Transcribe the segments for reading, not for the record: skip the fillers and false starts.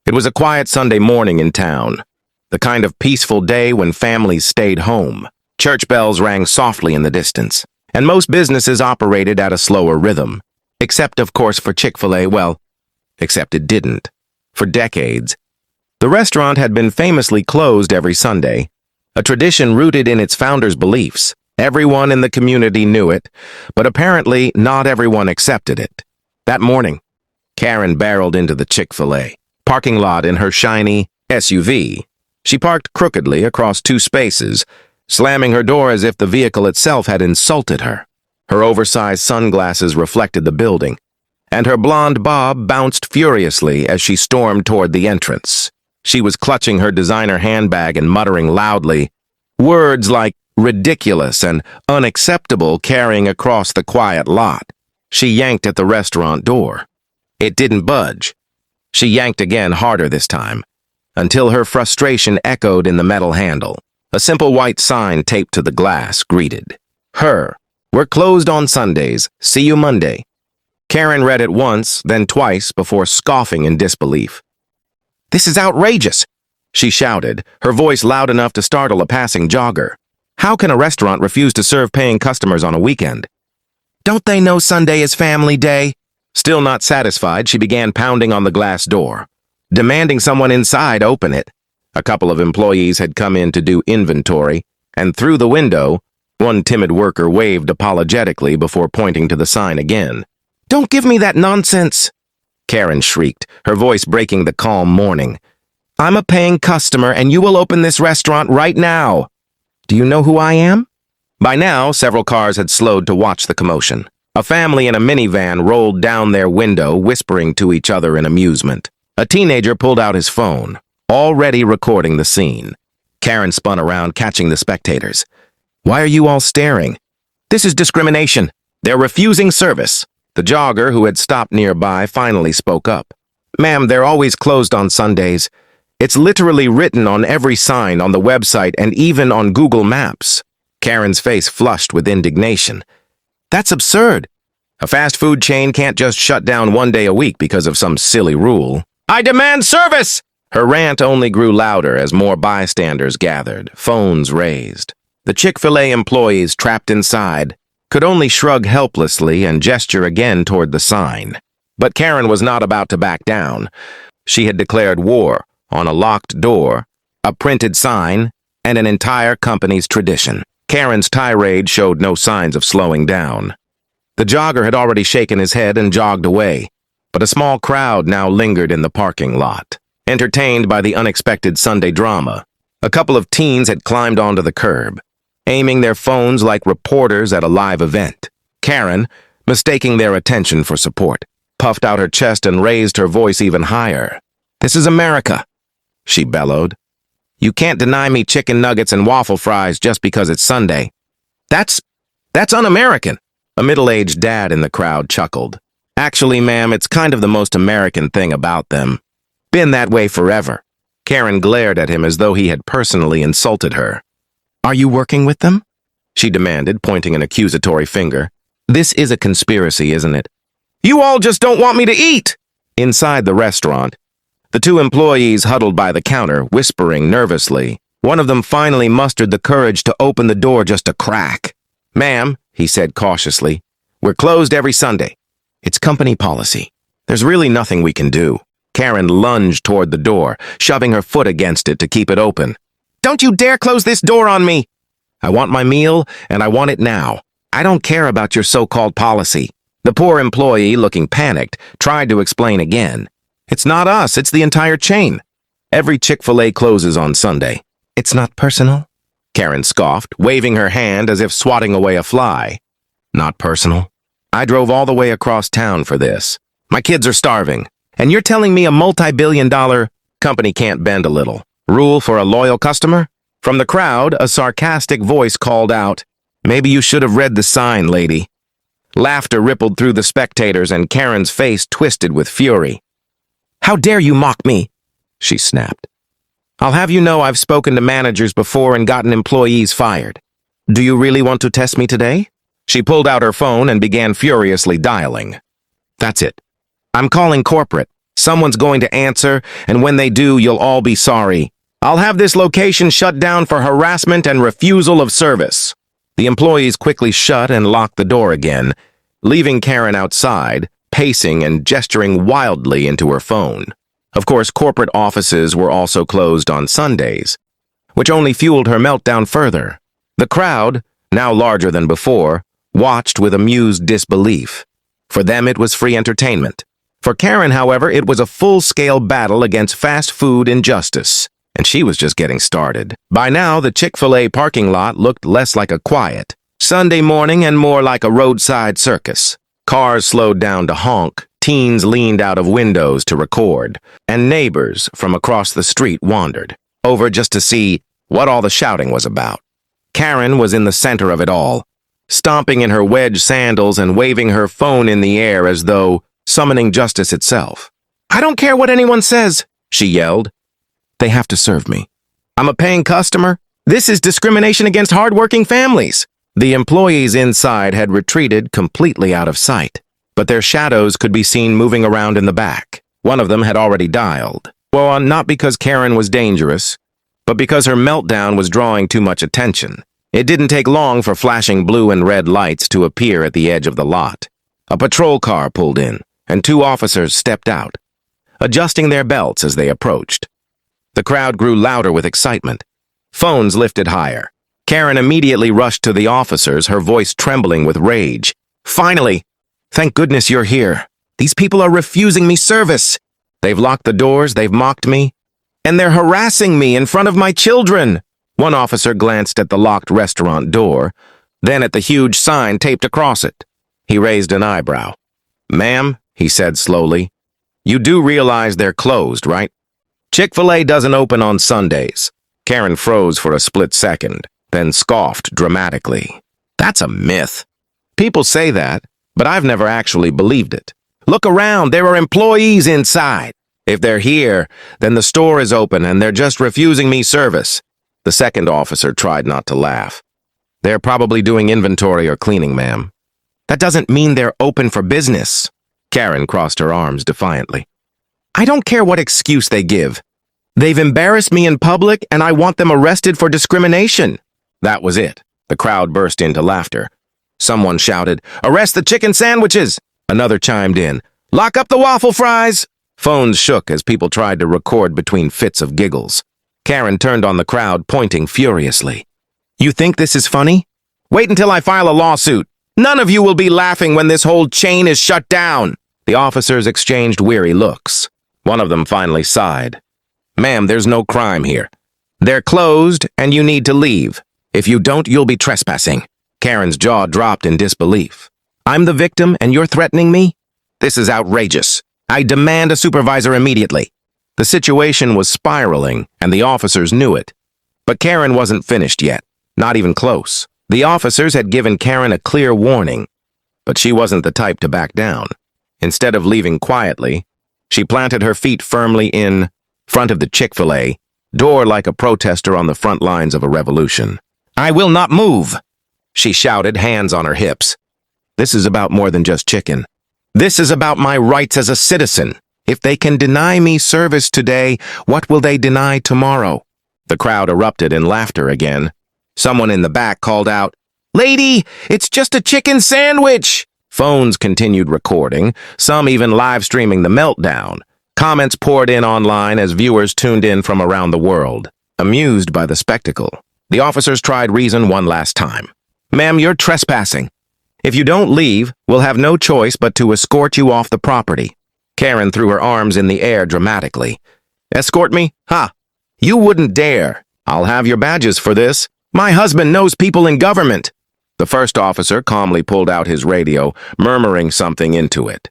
It was a quiet Sunday morning in town, the kind of peaceful day when families stayed home. Church bells rang softly in the distance, and most businesses operated at a slower rhythm. Except, of course, for Chick-fil-A, well, except it didn't. For decades, the restaurant had been famously closed every Sunday, a tradition rooted in its founders' beliefs. Everyone in the community knew it, but apparently not everyone accepted it. That morning, Karen barreled into the Chick-fil-A parking lot in her shiny SUV. She parked crookedly across two spaces, slamming her door as if the vehicle itself had insulted her. Her oversized sunglasses reflected the building, and her blonde bob bounced furiously as she stormed toward the entrance. She was clutching her designer handbag and muttering loudly, words like ridiculous and unacceptable carrying across the quiet lot. She yanked at the restaurant door. It didn't budge. She yanked again, harder this time, until her frustration echoed in the metal handle. A simple white sign taped to the glass greeted her. "We're closed on Sundays. See you Monday." Karen read it once, then twice, before scoffing in disbelief. "This is outrageous," she shouted, her voice loud enough to startle a passing jogger. "How can a restaurant refuse to serve paying customers on a weekend? Don't they know Sunday is family day?" Still not satisfied, she began pounding on the glass door, demanding someone inside open it. A couple of employees had come in to do inventory, and through the window, one timid worker waved apologetically before pointing to the sign again. "Don't give me that nonsense," Karen shrieked, her voice breaking the calm morning. "I'm a paying customer, and you will open this restaurant right now. Do you know who I am?" By now, several cars had slowed to watch the commotion. A family in a minivan rolled down their window, whispering to each other in amusement. A teenager pulled out his phone, already recording the scene. Karen spun around, catching the spectators. "Why are you all staring? This is discrimination. They're refusing service." The jogger, who had stopped nearby, finally spoke up. "Ma'am, they're always closed on Sundays. It's literally written on every sign on the website and even on Google Maps." Karen's face flushed with indignation. "That's absurd. A fast food chain can't just shut down one day a week because of some silly rule." "I demand service!" Her rant only grew louder as more bystanders gathered, phones raised. The Chick-fil-A employees trapped inside could only shrug helplessly and gesture again toward the sign. But Karen was not about to back down. She had declared war on a locked door, a printed sign, and an entire company's tradition. Karen's tirade showed no signs of slowing down. The jogger had already shaken his head and jogged away, but a small crowd now lingered in the parking lot, entertained by the unexpected Sunday drama. A couple of teens had climbed onto the curb, aiming their phones like reporters at a live event. Karen, mistaking their attention for support, puffed out her chest and raised her voice even higher. "This is America," she bellowed. "You can't deny me chicken nuggets and waffle fries just because it's Sunday. That's un-American." A middle-aged dad in the crowd chuckled. "Actually, ma'am, it's kind of the most American thing about them. Been that way forever." Karen glared at him as though he had personally insulted her. "Are you working with them?" she demanded, pointing an accusatory finger. "This is a conspiracy, isn't it?" "You all just don't want me to eat!" Inside the restaurant, the two employees huddled by the counter, whispering nervously. One of them finally mustered the courage to open the door just a crack. "Ma'am," he said cautiously, "we're closed every Sunday. It's company policy. There's really nothing we can do." Karen lunged toward the door, shoving her foot against it to keep it open. "Don't you dare close this door on me! I want my meal, and I want it now. I don't care about your so-called policy." The poor employee, looking panicked, tried to explain again. "It's not us, it's the entire chain. Every Chick-fil-A closes on Sunday." "It's not personal?" Karen scoffed, waving her hand as if swatting away a fly. "Not personal. I drove all the way across town for this. My kids are starving. And you're telling me a multi-billion-dollar company can't bend a little? Rule for a loyal customer?" From the crowd, a sarcastic voice called out, "Maybe you should have read the sign, lady." Laughter rippled through the spectators and Karen's face twisted with fury. "How dare you mock me?" she snapped. "I'll have you know I've spoken to managers before and gotten employees fired. Do you really want to test me today?" She pulled out her phone and began furiously dialing. "That's it. I'm calling corporate. Someone's going to answer, and when they do, you'll all be sorry. I'll have this location shut down for harassment and refusal of service." The employees quickly shut and locked the door again, leaving Karen outside, pacing and gesturing wildly into her phone. Of course, corporate offices were also closed on Sundays, which only fueled her meltdown further. The crowd, now larger than before, watched with amused disbelief. For them, it was free entertainment. For Karen, however, it was a full-scale battle against fast food injustice, and she was just getting started. By now, the Chick-fil-A parking lot looked less like a quiet Sunday morning and more like a roadside circus. Cars slowed down to honk, teens leaned out of windows to record, and neighbors from across the street wandered over just to see what all the shouting was about. Karen was in the center of it all, stomping in her wedge sandals and waving her phone in the air as though summoning justice itself. "I don't care what anyone says," she yelled. "They have to serve me. I'm a paying customer. This is discrimination against hardworking families." The employees inside had retreated completely out of sight, but their shadows could be seen moving around in the back. One of them had already dialed. Well, not because Karen was dangerous, but because her meltdown was drawing too much attention. It didn't take long for flashing blue and red lights to appear at the edge of the lot. A patrol car pulled in, and 2 officers stepped out, adjusting their belts as they approached. The crowd grew louder with excitement. Phones lifted higher. Karen immediately rushed to the officers, her voice trembling with rage. "Finally! Thank goodness you're here. These people are refusing me service. They've locked the doors, they've mocked me, and they're harassing me in front of my children." One officer glanced at the locked restaurant door, then at the huge sign taped across it. He raised an eyebrow. "Ma'am," he said slowly, "you do realize they're closed, right? Chick-fil-A doesn't open on Sundays." Karen froze for a split second, then scoffed dramatically. "That's a myth. People say that, but I've never actually believed it. Look around, there are employees inside. If they're here, then the store is open and they're just refusing me service." The second officer tried not to laugh. "They're probably doing inventory or cleaning, ma'am." "That doesn't mean they're open for business." Karen crossed her arms defiantly. "I don't care what excuse they give. They've embarrassed me in public and I want them arrested for discrimination." That was it. The crowd burst into laughter. Someone shouted, "Arrest the chicken sandwiches!" Another chimed in, "Lock up the waffle fries!" Phones shook as people tried to record between fits of giggles. Karen turned on the crowd, pointing furiously. "You think this is funny? Wait until I file a lawsuit. None of you will be laughing when this whole chain is shut down." The officers exchanged weary looks. One of them finally sighed. "Ma'am, there's no crime here. They're closed and you need to leave. If you don't, you'll be trespassing." Karen's jaw dropped in disbelief. "I'm the victim and you're threatening me? This is outrageous. I demand a supervisor immediately." The situation was spiraling, and the officers knew it. But Karen wasn't finished yet, not even close. The officers had given Karen a clear warning, but she wasn't the type to back down. Instead of leaving quietly, she planted her feet firmly in front of the Chick-fil-A door like a protester on the front lines of a revolution. "I will not move," she shouted, hands on her hips. "This is about more than just chicken. This is about my rights as a citizen. If they can deny me service today, what will they deny tomorrow?" The crowd erupted in laughter again. Someone in the back called out, "Lady, it's just a chicken sandwich!" Phones continued recording, some even live streaming the meltdown. Comments poured in online as viewers tuned in from around the world, amused by the spectacle. The officers tried reason one last time. "Ma'am, you're trespassing. If you don't leave, we'll have no choice but to escort you off the property." Karen threw her arms in the air dramatically. "Escort me? Ha! You wouldn't dare. I'll have your badges for this. My husband knows people in government." The first officer calmly pulled out his radio, murmuring something into it.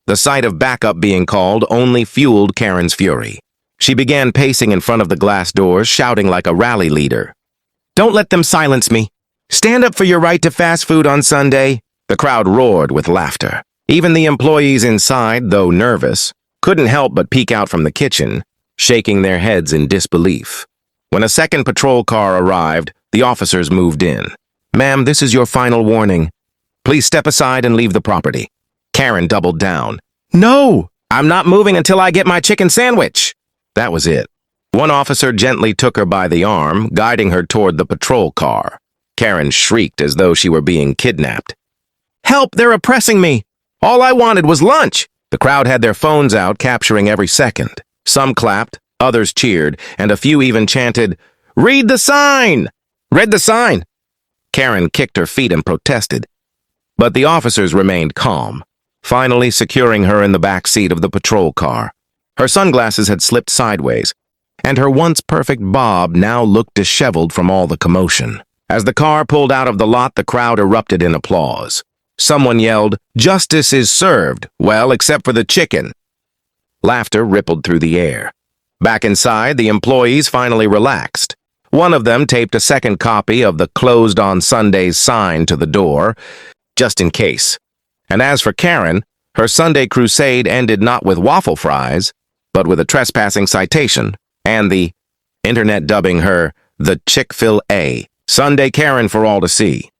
The sight of backup being called only fueled Karen's fury. She began pacing in front of the glass doors, shouting like a rally leader. "Don't let them silence me. Stand up for your right to fast food on Sunday." The crowd roared with laughter. Even the employees inside, though nervous, couldn't help but peek out from the kitchen, shaking their heads in disbelief. When a second patrol car arrived, the officers moved in. "Ma'am, this is your final warning. Please step aside and leave the property." Karen doubled down. "No! I'm not moving until I get my chicken sandwich. That was it. One officer gently took her by the arm, guiding her toward the patrol car. Karen shrieked as though she were being kidnapped. Help! They're oppressing me! All I wanted was lunch! The crowd had their phones out, capturing every second. Some clapped, others cheered, and a few even chanted, "Read the sign! Read the sign!" Karen kicked her feet and protested. But the officers remained calm, finally securing her in the back seat of the patrol car. Her sunglasses had slipped sideways, and her once perfect bob now looked disheveled from all the commotion. As the car pulled out of the lot, the crowd erupted in applause. Someone yelled, "Justice is served, well, except for the chicken." Laughter rippled through the air. Back inside, the employees finally relaxed. One of them taped a second copy of the "Closed on Sundays" sign to the door, just in case. And as for Karen, her Sunday crusade ended not with waffle fries, but with a trespassing citation, and the internet dubbing her the Chick-fil-A Sunday Karen for all to see.